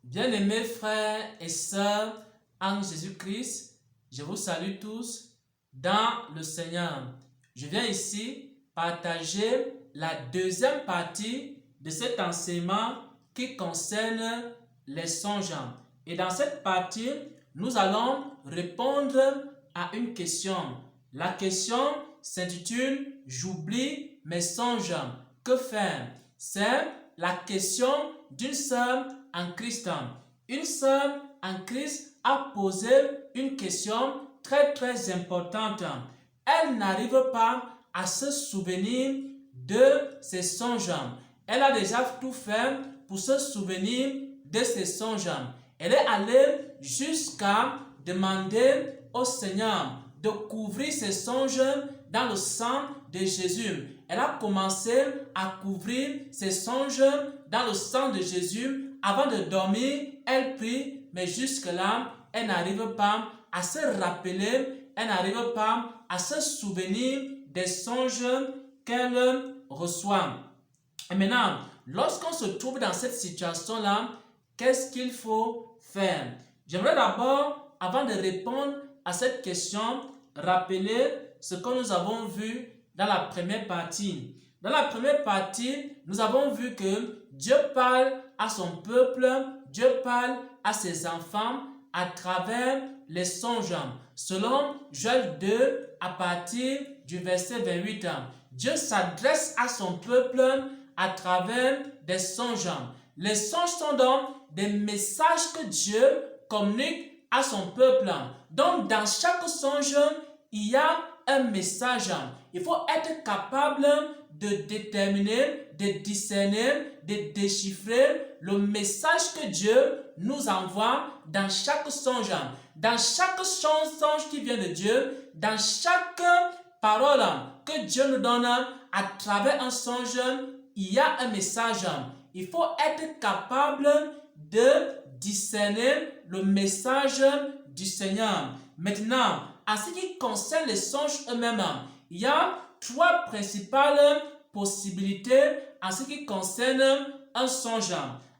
Bien-aimés frères et sœurs en Jésus-Christ, je vous salue tous dans le Seigneur. Je viens ici partager la deuxième partie de cet enseignement qui concerne les songes. Et dans cette partie, nous allons répondre à une question. La question s'intitule « J'oublie mes songes. Que faire ?» C'est la question d'une sœur en Christ. Une sœur en Christ a posé une question très importante. Elle n'arrive pas à se souvenir de ses songes. Elle a déjà tout fait pour se souvenir de ses songes. Elle est allée jusqu'à demander au Seigneur de couvrir ses songes dans le sang de Jésus. Elle a commencé à couvrir ses songes dans le sang de Jésus. Avant de dormir, elle prie, mais jusque-là, elle n'arrive pas à se rappeler, elle n'arrive pas à se souvenir des songes qu'elle reçoit. Et maintenant, lorsqu'on se trouve dans cette situation-là, qu'est-ce qu'il faut faire? J'aimerais d'abord, avant de répondre à cette question, rappeler ce que nous avons vu dans la première partie. Dans la première partie, nous avons vu que Dieu parle à son peuple, Dieu parle à ses enfants à travers les songes. Selon Joël 2, à partir du verset 28, Dieu s'adresse à son peuple à travers des songes. Les songes sont donc des messages que Dieu communique à son peuple. Donc, dans chaque songe, il y a un message. Il faut être capable de déterminer, de discerner, de déchiffrer le message que Dieu nous envoie dans chaque songe. Dans chaque songe qui vient de Dieu, dans chaque parole que Dieu nous donne à travers un songe, il y a un message. Il faut être capable de discerner le message du Seigneur. Maintenant, en ce qui concerne les songes eux-mêmes, il y a trois principales possibilités en ce qui concerne un songe.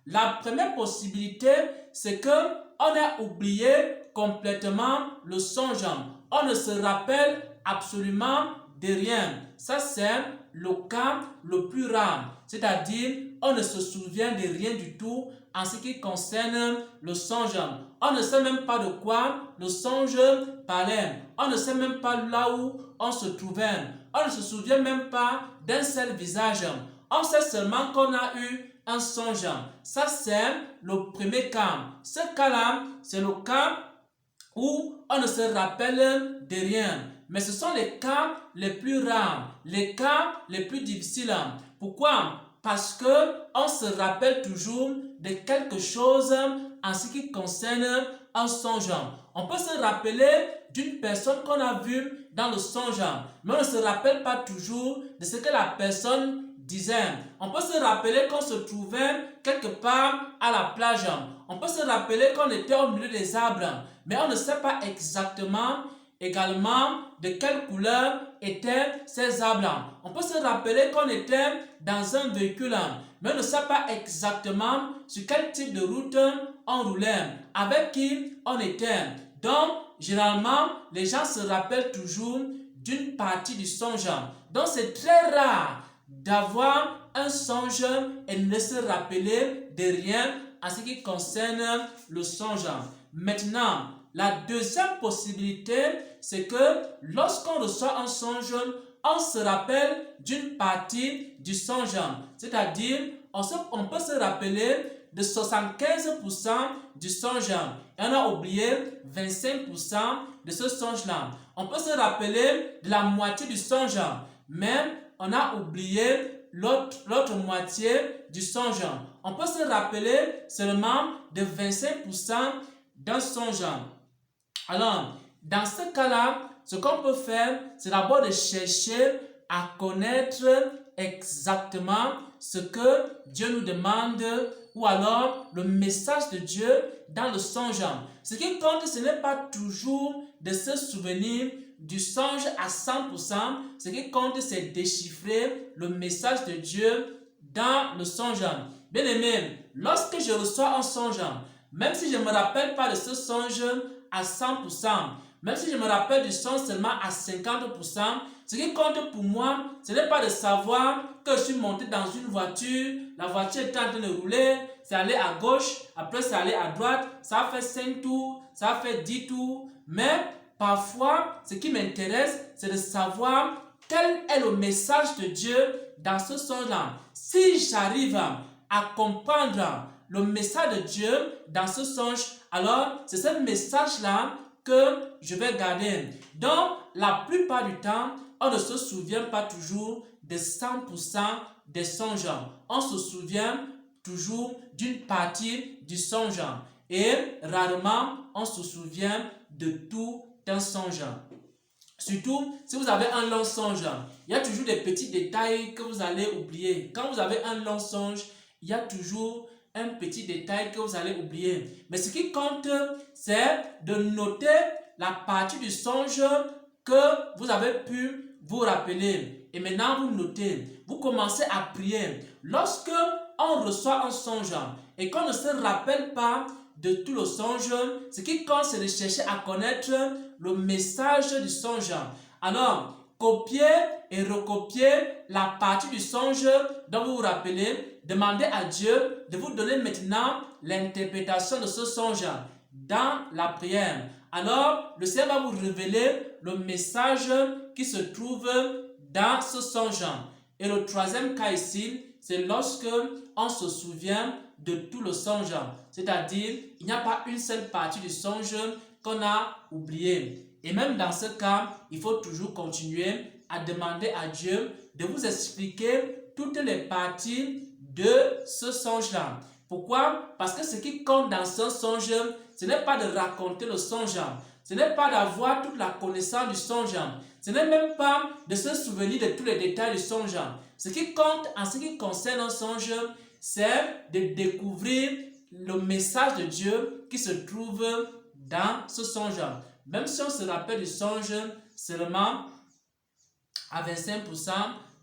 La première possibilité, c'est que on a oublié complètement le songe. On ne se rappelle absolument de rien. Ça, c'est le cas le plus rare. C'est-à-dire, on ne se souvient de rien du tout en ce qui concerne le songe. On ne sait même pas de quoi le songe parlait. On ne sait même pas là où on se trouvait. On ne se souvient même pas d'un seul visage. On sait seulement qu'on a eu un songe. Ça, c'est le premier cas. Ce cas-là, c'est le cas où on ne se rappelle de rien. Mais ce sont les cas les plus rares, les cas les plus difficiles. Pourquoi? Parce qu'on se rappelle toujours de quelque chose en ce qui concerne un songe. On peut se rappeler d'une personne qu'on a vue dans le songe, mais on ne se rappelle pas toujours de ce que la personne disait. On peut se rappeler qu'on se trouvait quelque part à la plage. On peut se rappeler qu'on était au milieu des arbres, mais on ne sait pas exactement également de quelle couleur étaient ces arbres. On peut se rappeler qu'on était dans un véhicule, mais on ne sait pas exactement sur quel type de route on roulait, avec qui on était. Donc, généralement, les gens se rappellent toujours d'une partie du songe. Donc, c'est très rare d'avoir un songe et ne se rappeler de rien en ce qui concerne le songe. Maintenant, la deuxième possibilité, c'est que lorsqu'on reçoit un songe, on se rappelle d'une partie du songe. C'est-à-dire, on peut se rappeler de 75% du songe. Et on a oublié 25% de ce songe-là. On peut se rappeler de la moitié du songe, mais on a oublié l'autre moitié du songe. On peut se rappeler seulement de 25% d'un songe. Alors, dans ce cas-là, ce qu'on peut faire, c'est d'abord de chercher à connaître exactement ce que Dieu nous demande ou alors le message de Dieu dans le songe. Ce qui compte, ce n'est pas toujours de se souvenir du songe à 100%. Ce qui compte, c'est déchiffrer le message de Dieu dans le songe. Bien aimé, lorsque je reçois un songe, même si je ne me rappelle pas de ce songe à 100%, même si je me rappelle du songe seulement à 50%, ce qui compte pour moi, ce n'est pas de savoir que je suis monté dans une voiture, la voiture est en train de rouler, c'est allé à gauche, après c'est allé à droite, ça a fait 5 tours, ça a fait 10 tours, mais parfois, ce qui m'intéresse, c'est de savoir quel est le message de Dieu dans ce songe-là. Si j'arrive à comprendre le message de Dieu dans ce songe, alors c'est ce message-là que je vais garder. Donc, la plupart du temps, on ne se souvient pas toujours de 100% des songes. On se souvient toujours d'une partie du songe. Et rarement, on se souvient de tout un songe. Surtout, si vous avez un long songe, il y a toujours des petits détails que vous allez oublier. Quand vous avez un long songe, il y a toujours un petit détail que vous allez oublier. Mais ce qui compte, c'est de noter la partie du songe que vous avez pu vous rappeler. Et maintenant, vous notez. Vous commencez à prier. Lorsque on reçoit un songe et qu'on ne se rappelle pas de tout le songe, ce qui compte, c'est de chercher à connaître le message du songe. Alors, copiez et recopiez la partie du songe dont vous vous rappelez. Demandez à Dieu de vous donner maintenant l'interprétation de ce songe dans la prière. Alors, le Seigneur va vous révéler le message qui se trouve dans ce songe. Et le troisième cas ici, c'est lorsque on se souvient de tout le songe. C'est-à-dire, il n'y a pas une seule partie du songe qu'on a oubliée. Et même dans ce cas, il faut toujours continuer à demander à Dieu de vous expliquer toutes les parties de ce songe-là. Pourquoi? Parce que ce qui compte dans ce songe, ce n'est pas de raconter le songe. Ce n'est pas d'avoir toute la connaissance du songe. Ce n'est même pas de se souvenir de tous les détails du songe. Ce qui compte en ce qui concerne un songe, c'est de découvrir le message de Dieu qui se trouve dans ce songe. Même si on se rappelle du songe seulement à 25%,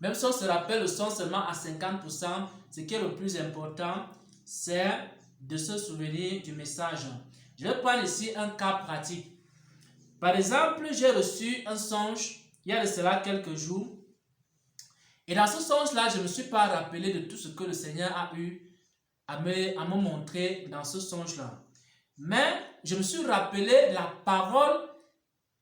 même si on se rappelle le songe seulement à 50%, ce qui est le plus important, c'est de se souvenir du message. Je vais prendre ici un cas pratique. Par exemple, j'ai reçu un songe il y a de cela quelques jours. Et dans ce songe-là, je ne me suis pas rappelé de tout ce que le Seigneur a eu à me montrer dans ce songe-là. Mais je me suis rappelé la parole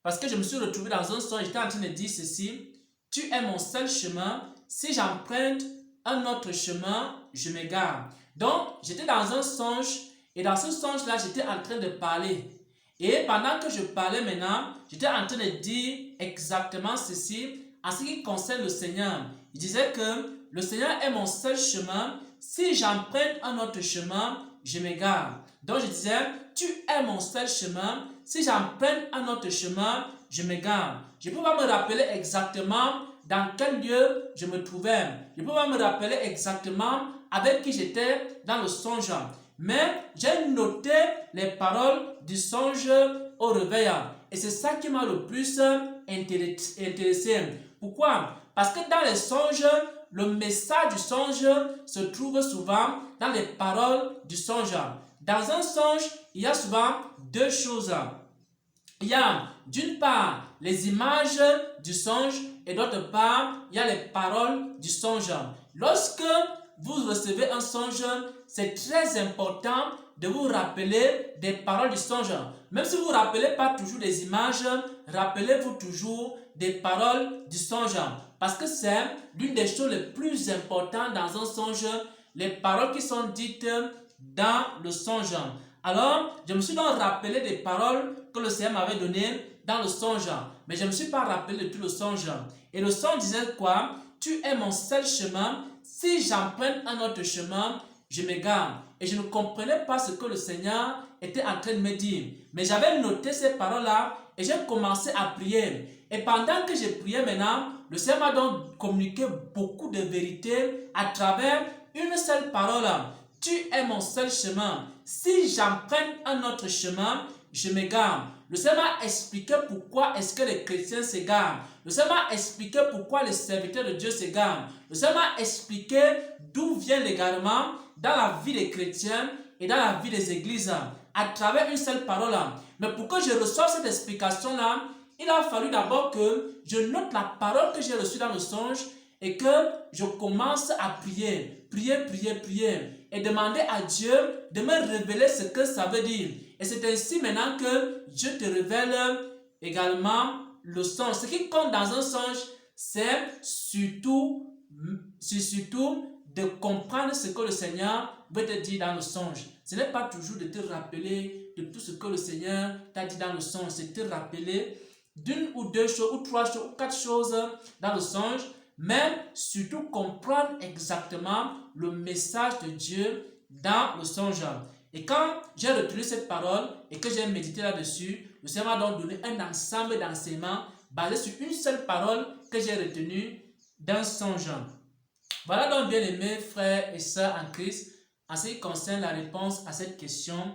parce que je me suis retrouvé dans un songe. J'étais en train de dire ceci: tu es mon seul chemin. Si j'emprunte un autre chemin, je m'égare. Donc, j'étais dans un songe et dans ce songe-là, j'étais en train de parler. Et pendant que je parlais maintenant, j'étais en train de dire exactement ceci en ce qui concerne le Seigneur. Il disait que le Seigneur est mon seul chemin. Si j'emprunte un autre chemin, je m'égare. Donc je disais, tu es mon seul chemin. Si j'emprunte un autre chemin, je m'égare. Je ne peux pas me rappeler exactement dans quel lieu je me trouvais. Je ne peux pas me rappeler exactement avec qui j'étais dans le songe. Mais j'ai noté les paroles du songe au réveil. Et c'est ça qui m'a le plus intéressé. Pourquoi? Parce que dans les songes, le message du songe se trouve souvent dans les paroles du songe. Dans un songe, il y a souvent deux choses. Il y a d'une part les images du songe et d'autre part, il y a les paroles du songe. Lorsque vous recevez un songe, c'est très important de vous rappeler des paroles du songe. Même si vous ne vous rappelez pas toujours des images, rappelez-vous toujours des paroles du songe. Parce que c'est l'une des choses les plus importantes dans un songe, les paroles qui sont dites dans le songe. Alors, je me suis donc rappelé des paroles que le Seigneur m'avait données dans le songe. Mais je ne me suis pas rappelé de tout le songe. Et le songe disait quoi? Tu es mon seul chemin. Si j'emprunte un autre chemin, je m'égare. Et je ne comprenais pas ce que le Seigneur était en train de me dire. Mais j'avais noté ces paroles-là et j'ai commencé à prier. Et pendant que je priais maintenant, le Seigneur m'a donc communiqué beaucoup de vérités à travers une seule parole. Tu es mon seul chemin. Si j'emprunte un autre chemin, je m'égare. Le Seigneur m'a expliqué pourquoi est-ce que les chrétiens s'égarent. Le Seigneur m'a expliqué pourquoi les serviteurs de Dieu s'égarent. Le Seigneur m'a expliqué d'où vient l'égarement dans la vie des chrétiens et dans la vie des églises à travers une seule parole. Mais pour que je reçoive cette explication-là, il a fallu d'abord que je note la parole que j'ai reçue dans le songe et que je commence à prier, et demander à Dieu de me révéler ce que ça veut dire. Et c'est ainsi maintenant que Dieu te révèle également le songe. Ce qui compte dans un songe, c'est surtout de comprendre ce que le Seigneur veut te dire dans le songe. Ce n'est pas toujours de te rappeler de tout ce que le Seigneur t'a dit dans le songe. C'est te rappeler d'une ou deux choses, ou trois choses, ou quatre choses dans le songe, mais surtout comprendre exactement le message de Dieu dans le songe. Et quand j'ai retenu cette parole et que j'ai médité là-dessus, le Seigneur m'a donc donné un ensemble d'enseignements basés sur une seule parole que j'ai retenue d'un songe. Voilà donc, bien aimés frères et sœurs en Christ, en ce qui concerne la réponse à cette question,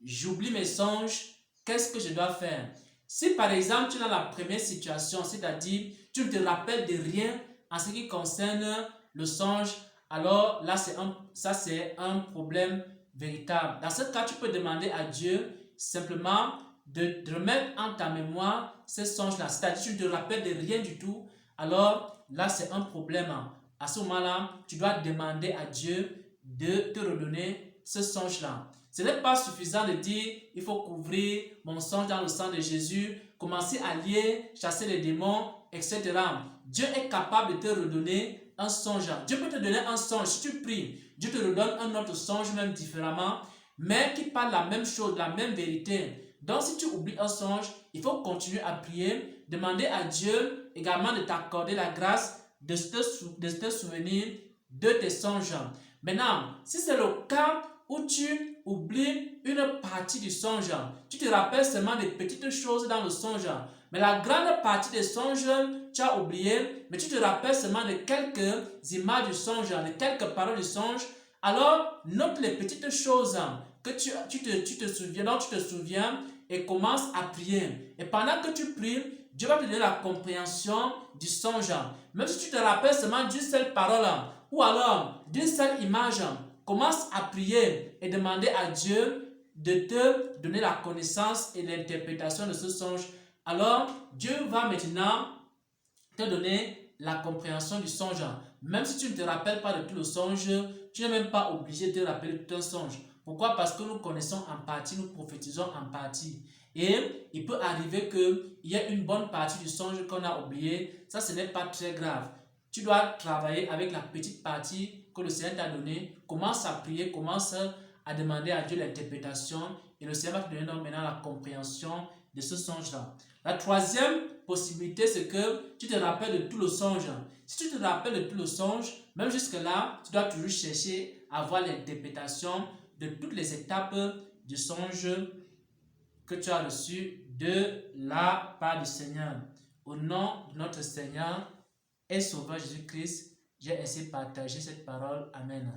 j'oublie mes songes, qu'est-ce que je dois faire? Si par exemple tu es dans la première situation, c'est-à-dire tu ne te rappelles de rien en ce qui concerne le songe, alors là c'est un problème véritable. Dans ce cas, tu peux demander à Dieu simplement de remettre en ta mémoire ces songes-là. C'est-à-dire tu ne te rappelles de rien du tout, alors là c'est un problème. À ce moment-là, tu dois demander à Dieu de te redonner ce songe-là. Ce n'est pas suffisant de dire, il faut couvrir mon songe dans le sang de Jésus, commencer à lier, chasser les démons, etc. Dieu est capable de te redonner un songe. Dieu peut te donner un songe. Si tu pries, Dieu te redonne un autre songe, même différemment, mais qui parle la même chose, la même vérité. Donc, si tu oublies un songe, il faut continuer à prier, demander à Dieu également de t'accorder la grâce de te souvenir de tes songes. Maintenant, si c'est le cas où tu oublies une partie du songe, tu te rappelles seulement des petites choses dans le songe, mais la grande partie des songes, tu as oublié, mais tu te rappelles seulement de quelques images du songe, de quelques paroles du songe, alors note les petites choses que tu te souviens, dont tu te souviens, et commence à prier. Et pendant que tu pries, Dieu va te donner la compréhension du songe. Même si tu te rappelles seulement d'une seule parole ou alors d'une seule image, commence à prier et demander à Dieu de te donner la connaissance et l'interprétation de ce songe. Alors, Dieu va maintenant te donner la compréhension du songe. Même si tu ne te rappelles pas de tout le songe, tu n'es même pas obligé de te rappeler de tout un songe. Pourquoi? Parce que nous connaissons en partie, nous prophétisons en partie. Et il peut arriver qu'il y ait une bonne partie du songe qu'on a oublié. Ça, ce n'est pas très grave. Tu dois travailler avec la petite partie que le Seigneur t'a donnée. Commence à prier, commence à demander à Dieu l'interprétation. Et le Seigneur va te donner donc maintenant la compréhension de ce songe-là. La troisième possibilité, c'est que tu te rappelles de tout le songe. Si tu te rappelles de tout le songe, même jusque-là, tu dois toujours chercher à avoir l'interprétation de toutes les étapes du songe que tu as reçu de la part du Seigneur. Au nom de notre Seigneur et Sauveur Jésus-Christ, j'ai ainsi partagé cette parole. Amen.